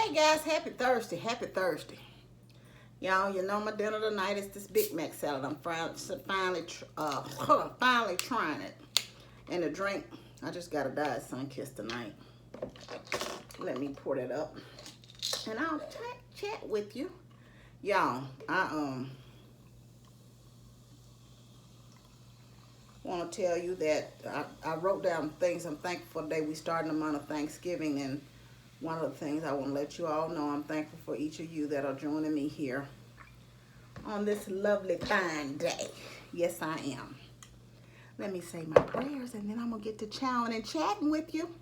Hey guys, happy Thursday, happy Thursday. Y'all, you know my dinner tonight is this Big Mac salad. I'm finally trying it. And the drink, I just got a Diet Sun-Kist tonight. Let me pour that up. And I'll chat with you. Y'all, I want to tell you that I wrote down things I'm thankful for today. We starting the month of Thanksgiving, and one of the things I want to let you all know, I'm thankful for each of you that are joining me here on this lovely fine day. Yes, I am. Let me say my prayers, and then I'm going to get to chowing and chatting with you.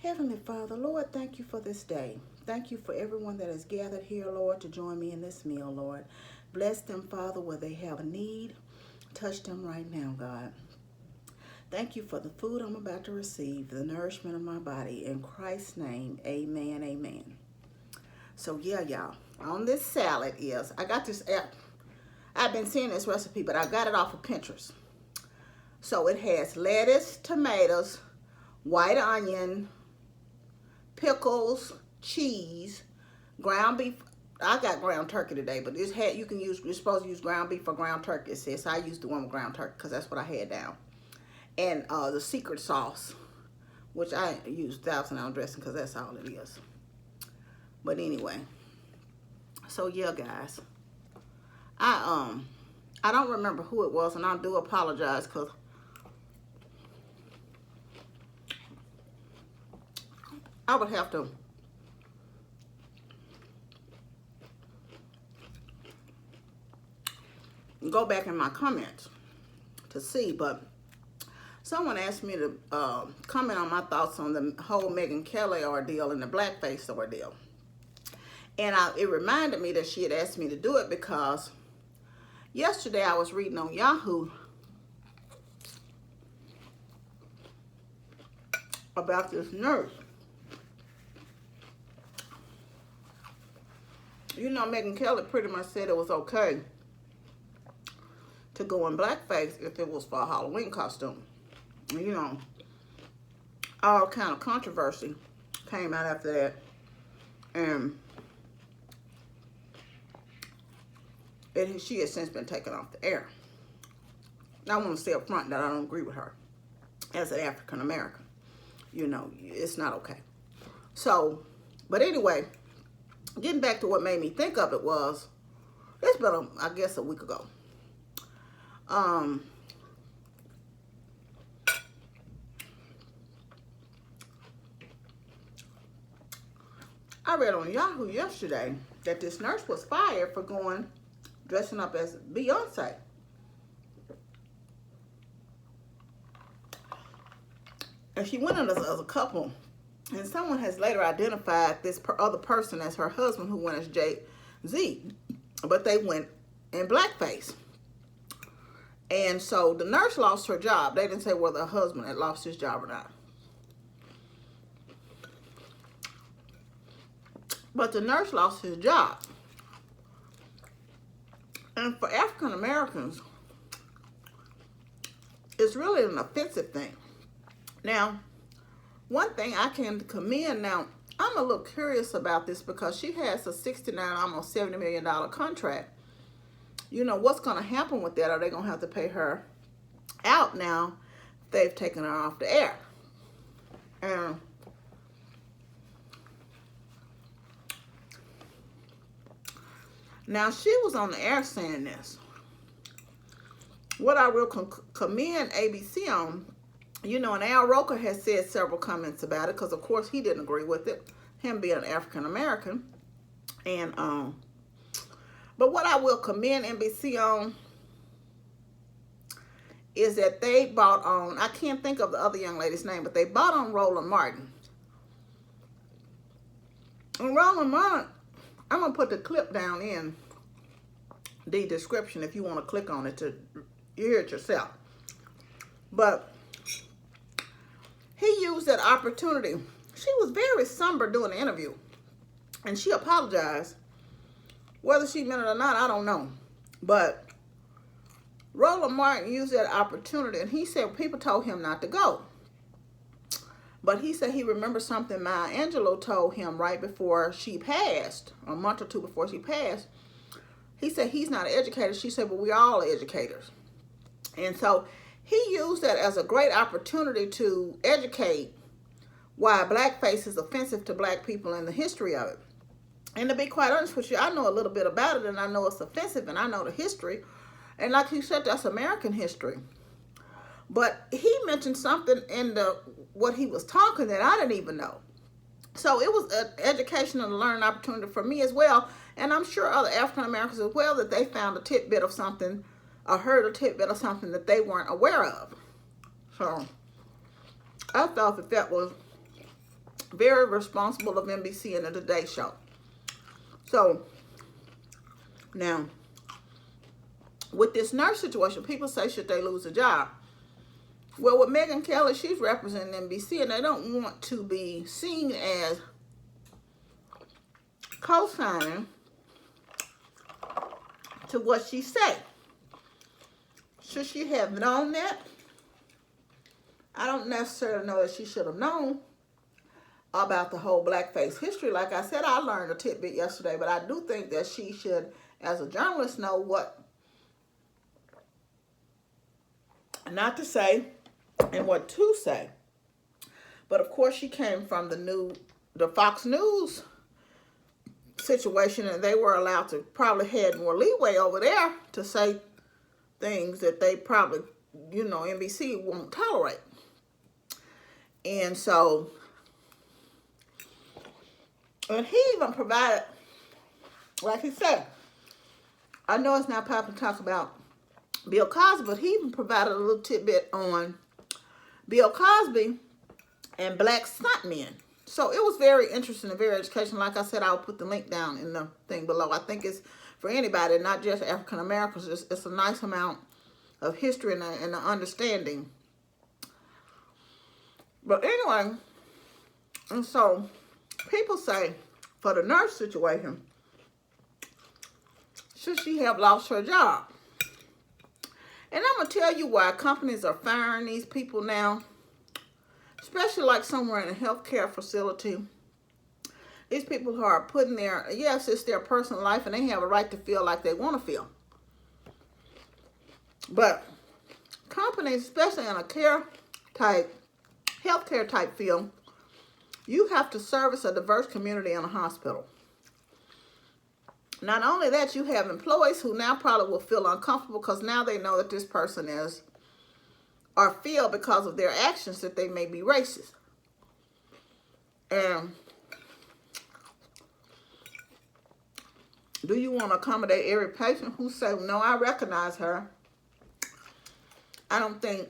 Heavenly Father, Lord, thank you for this day. Thank you for everyone that has gathered here, Lord, to join me in this meal, Lord. Bless them, Father, where they have a need. Touch them right now, God. Thank you for the food I'm about to receive, the nourishment of my body. In Christ's name, amen, amen. So, yeah, y'all, on this salad is, I got this app. I've been seeing this recipe, but I got it off of Pinterest. So, it has lettuce, tomatoes, white onion, pickles, cheese, ground beef. I got ground turkey today, but you're supposed to use ground beef or ground turkey, it says. So I used the one with ground turkey because that's what I had down. And the secret sauce, which I use 1,000-ounce dressing because that's all it is. But anyway, so yeah, guys, I don't remember who it was, and I do apologize because I would have to go back in my comments to see, but someone asked me to comment on my thoughts on the whole Megyn Kelly ordeal and the blackface ordeal. And it reminded me that she had asked me to do it because yesterday I was reading on Yahoo about this nurse. You know, Megyn Kelly pretty much said it was okay to go in blackface if it was for a Halloween costume. You know, all kind of controversy came out after that, and she has since been taken off the air. I want to say up front that I don't agree with her as an African American. You know, it's not okay. So, but anyway, getting back to what made me think of it was, it's been, I guess, a week ago. I read on Yahoo yesterday that this nurse was fired for dressing up as Beyonce. And she went in as a couple. And someone has later identified this other person as her husband, who went as Jay-Z. But they went in blackface. And so the nurse lost her job. They didn't say whether her husband had lost his job or not. But the nurse lost his job. And for African Americans, it's really an offensive thing. Now, one thing I can commend, now, I'm a little curious about this because she has a $69, almost $70 million contract. You know, what's going to happen with that? Are they going to have to pay her out now? They've taken her off the air. And now, she was on the air saying this. What I will commend ABC on, you know, and Al Roker has said several comments about it because, of course, he didn't agree with it, him being an African American. And, but what I will commend NBC on is that they bought on, I can't think of the other young lady's name, but they bought on Roland Martin. And Roland Martin, I'm going to put the clip down in the description if you want to click on it to hear it yourself. But he used that opportunity. She was very somber doing the interview. And she apologized. Whether she meant it or not, I don't know. But Roland Martin used that opportunity, and he said people told him not to go. But he said he remembers something Maya Angelou told him right before she passed, a month or two before she passed. He said he's not an educator. She said, well, we're all educators. And so he used that as a great opportunity to educate why blackface is offensive to black people and the history of it. And to be quite honest with you, I know a little bit about it, and I know it's offensive, and I know the history. And like he said, that's American history. But he mentioned something in what he was talking that I didn't even know. So it was an educational and learning opportunity for me as well. And I'm sure other African Americans as well, that they found a tidbit of something or heard a tidbit of something that they weren't aware of. So I thought that was very responsible of NBC and the Today Show. So now, with this nurse situation, people say, should they lose a job? Well, with Megyn Kelly, she's representing NBC, and they don't want to be seen as co-signing to what she said. Should she have known that? I don't necessarily know that she should have known about the whole blackface history. Like I said, I learned a tidbit yesterday, but I do think that she should, as a journalist, know what not to say and what to say. But of course, she came from the Fox News situation, and they were allowed to probably had more leeway over there to say things that they probably, NBC won't tolerate. And so, and he even provided, like he said, I know it's not popular to talk about Bill Cosby, but he even provided a little tidbit on Bill Cosby and black stuntmen. So it was very interesting and very educational. Like I said, I'll put the link down in the thing below. I think it's for anybody, not just African Americans. It's a nice amount of history and an understanding. But anyway, and so people say for the nurse situation, should she have lost her job? And I'm going to tell you why companies are firing these people now, especially like somewhere in a healthcare facility. These people who are putting yes, it's their personal life, and they have a right to feel like they want to feel. But companies, especially in a healthcare type field, you have to service a diverse community in a hospital. Not only that, you have employees who now probably will feel uncomfortable because now they know that this person is, or feel because of their actions that they may be racist. And do you want to accommodate every patient who say, no, I recognize her? I don't think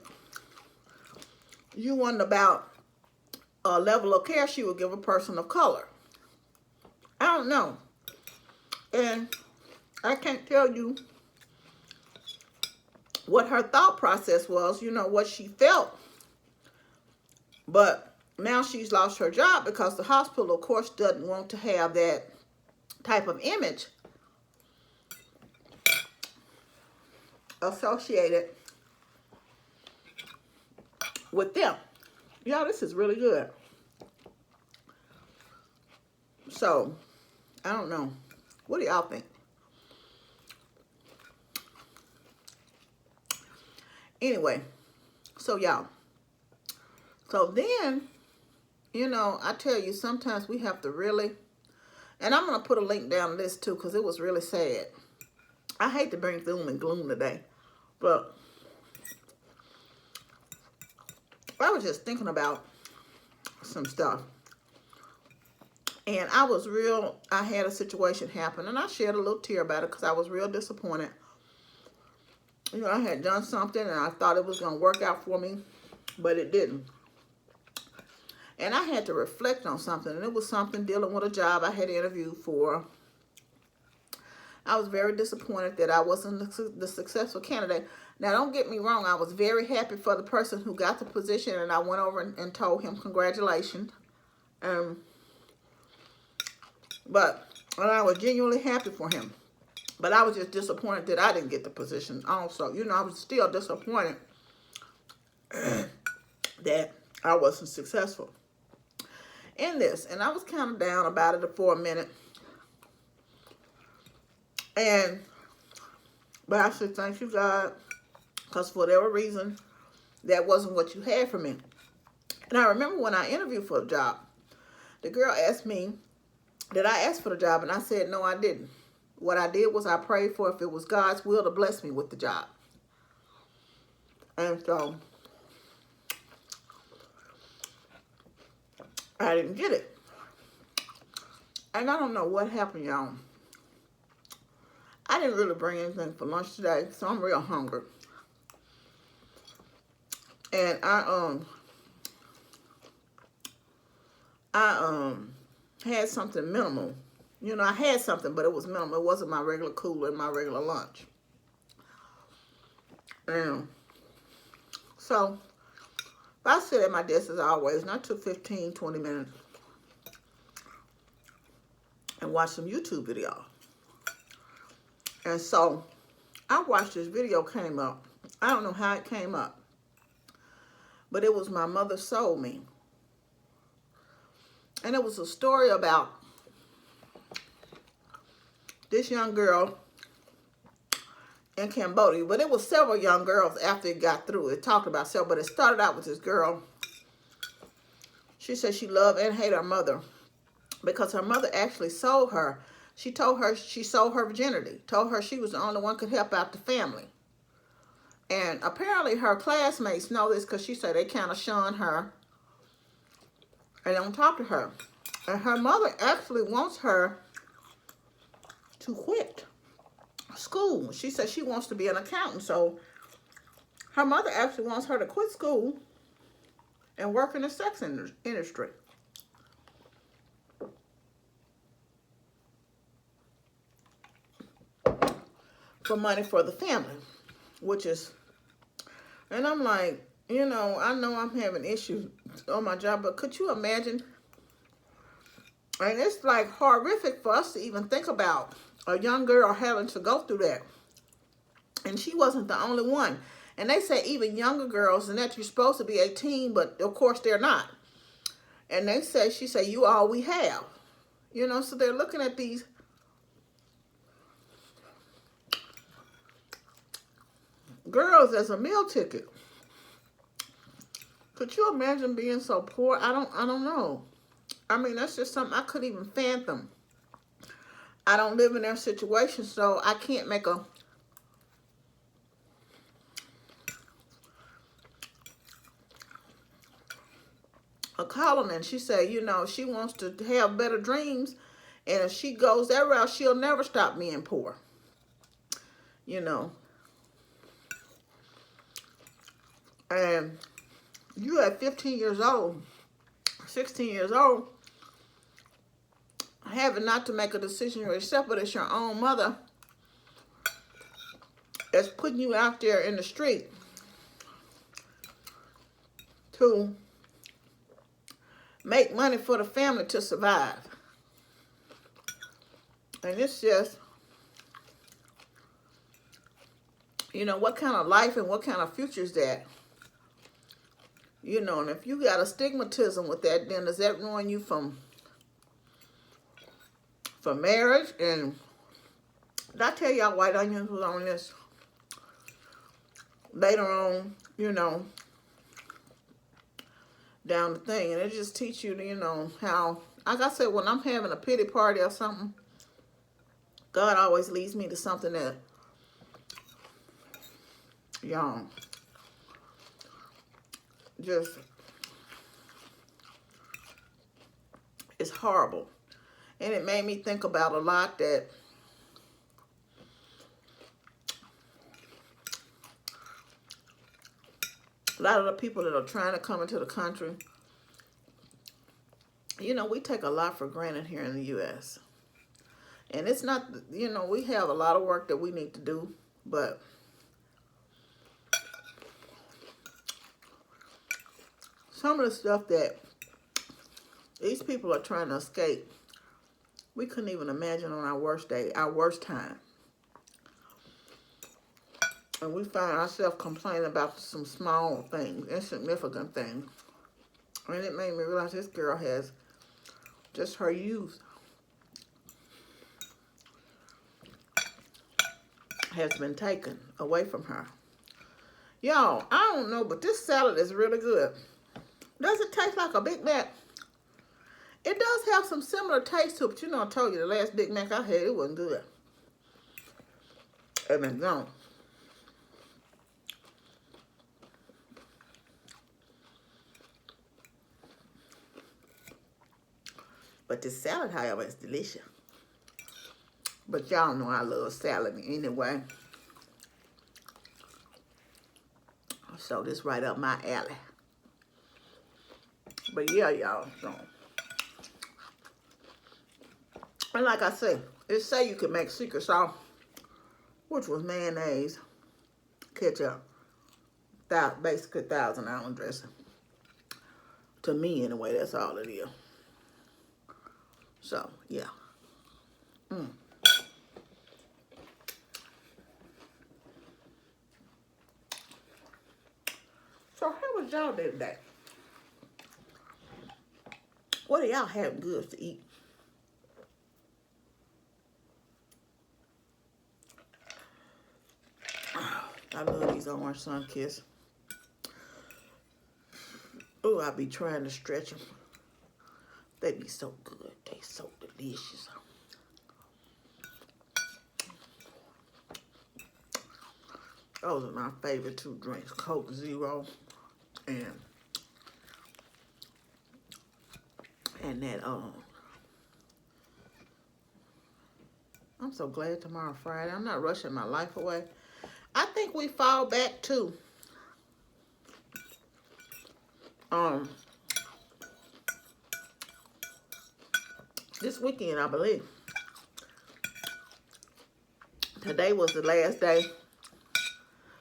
you wonder about a level of care she would give a person of color. I don't know. And I can't tell you what her thought process was, what she felt. But now she's lost her job because the hospital, of course, doesn't want to have that type of image associated with them. Y'all, this is really good. So, I don't know. What do y'all think? Anyway, so y'all. So then, I tell you, sometimes we have to really, and I'm going to put a link down this too, because it was really sad. I hate to bring doom and gloom today, but I was just thinking about some stuff. And I had a situation happen, and I shed a little tear about it because I was real disappointed. I had done something, and I thought it was going to work out for me, but it didn't. And I had to reflect on something, and it was something dealing with a job I had interviewed for. I was very disappointed that I wasn't the successful candidate. Now, don't get me wrong. I was very happy for the person who got the position, and I went over and told him congratulations. But I was genuinely happy for him. But I was just disappointed that I didn't get the position also. I was still disappointed that I wasn't successful. in this. And I was kind of down about it for a minute. But I said, thank you, God, because for whatever reason, that wasn't what you had for me. And I remember when I interviewed for a job, the girl asked me, did I ask for the job? And I said, no, I didn't. What I did was I prayed for if it was God's will to bless me with the job. And so I didn't get it. And I don't know what happened, y'all. I didn't really bring anything for lunch today, so I'm real hungry. And I had something minimal. You know, I had something, but it was minimal. It wasn't my regular cooler and my regular lunch. And so I sit at my desk as always, and I took 15, 20 minutes and watched some YouTube videos. And so I watched this video came up. I don't know how it came up, but it was My Mother Sold Me. And it was a story about this young girl in Cambodia. But it was several young girls after it got through. It talked about several, but it started out with this girl. She said she loved and hated her mother because her mother actually sold her. She told her she sold her virginity. Told her she was the only one could help out the family. And apparently her classmates know this because she said they kind of shunned her and don't talk to her. And her mother actually wants her to quit school. She said she wants to be an accountant. So her mother actually wants her to quit school and work in the sex industry. For money for the family, which is, and I'm like, you know I'm having issues on my job, but could you imagine? And it's like horrific for us to even think about a young girl having to go through that. And she wasn't the only one. And they say even younger girls, and that you're supposed to be 18, but of course they're not. And they say, she said, you all we have. You know, so they're looking at these girls as a meal ticket. Could you imagine being so poor? I don't know. I mean, that's just something I couldn't even fathom. I don't live in their situation, so I can't make a column. And she said, you know, she wants to have better dreams, and if she goes that route, she'll never stop being poor. You know. And you at 15 years old, 16 years old, having not to make a decision yourself, but it's your own mother that's putting you out there in the street to make money for the family to survive. And it's just, you know, what kind of life and what kind of future is that? You know, and if you got a stigmatism with that, then does that ruin you from marriage? And did I tell y'all White Onions was on this later on, you know, down the thing. And it just teach you, you know, how, like I said, when I'm having a pity party or something, God always leads me to something that, y'all, just, it's horrible. And it made me think about a lot that a lot of the people that are trying to come into the country, you know, we take a lot for granted here in the U.S. And it's not, you know, we have a lot of work that we need to do, but some of the stuff that these people are trying to escape, we couldn't even imagine on our worst day, our worst time. And we find ourselves complaining about some small things, insignificant things. And it made me realize this girl has Just her youth has been taken away from her. Y'all, I don't know, but this salad is really good. Does it taste like a Big Mac? It does have some similar taste to it, but you know I told you the last Big Mac I had, it wasn't good. It been gone. But this salad, however, is delicious. But y'all know I love salad anyway. So this right up my alley. But yeah, y'all. So. And like I said, it say you can make secret sauce, which was mayonnaise, ketchup, basically 1,000-gallon dressing. To me, anyway, that's all it is. So, yeah. So, how was y'all day today? What are y'all having good to eat? I love these orange sun kiss. Oh, I be trying to stretch them. They be so good. They so delicious. Those are my favorite two drinks. Coke Zero and that I'm so glad tomorrow Friday. I'm not rushing my life away. I think we fall back to this weekend, I believe. Today was the last day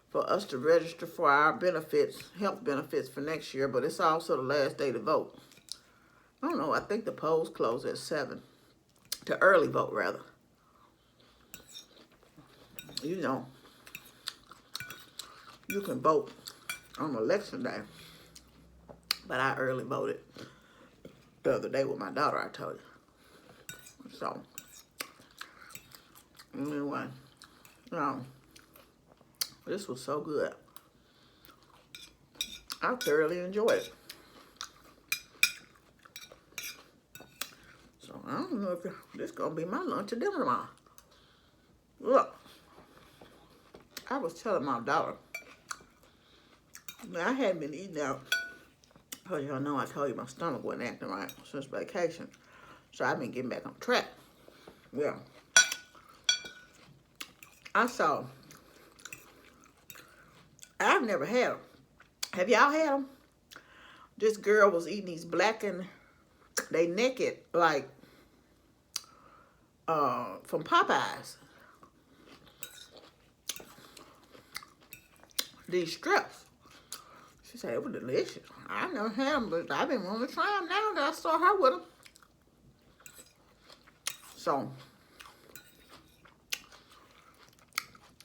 for us to register for our benefits, health benefits for next year, but it's also the last day to vote. I don't know, I think the polls close at 7. To early vote, rather. You know, you can vote on election day, but I early voted the other day with my daughter, I told you. So, anyway, this was so good. I thoroughly enjoyed it. So, I don't know if this is going to be my lunch or dinner tomorrow. Look, I was telling my daughter, I hadn't been eating out. Because y'all know I told you my stomach wasn't acting right since vacation. So I've been getting back on track. Well, I've never had them. Have y'all had them? This girl was eating these blackened, they naked, like, from Popeyes. These strips. She said it was delicious. I never had them, but I've been wanting to try them now that I saw her with them. So,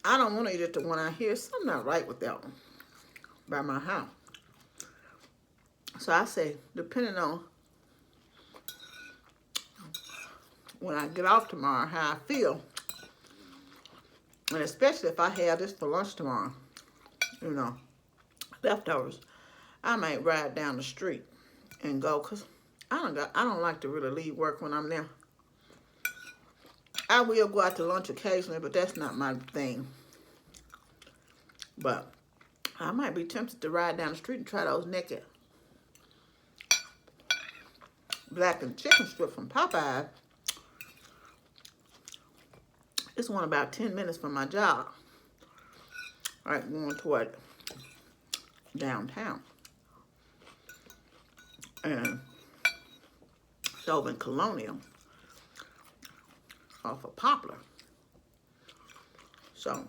I don't want to eat it the one I hear. Something not right with that one by my house. So I say, depending on when I get off tomorrow, how I feel, and especially if I have this for lunch tomorrow, you know, leftovers, I might ride down the street and go, because I don't like to really leave work when I'm there. I will go out to lunch occasionally, but that's not my thing. But I might be tempted to ride down the street and try those naked blackened chicken strip from Popeye. It's one about 10 minutes from my job. All right, going toward downtown. And it's over in Colonial off of Poplar. So,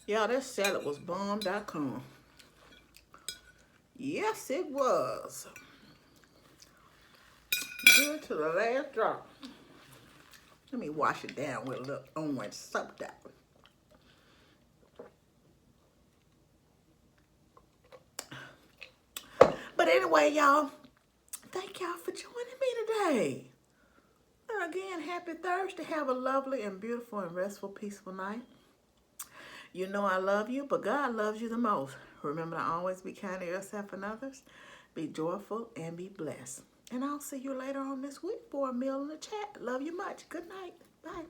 yeah, that salad was bomb.com. Yes, it was. Good to the last drop. Let me wash it down with a little orange soap down. But anyway, y'all, thank y'all for joining me today. And again, happy Thursday. Have a lovely and beautiful and restful, peaceful night. You know I love you, but God loves you the most. Remember to always be kind to yourself and others. Be joyful and be blessed. And I'll see you later on this week for a meal in the chat. Love you much. Good night. Bye.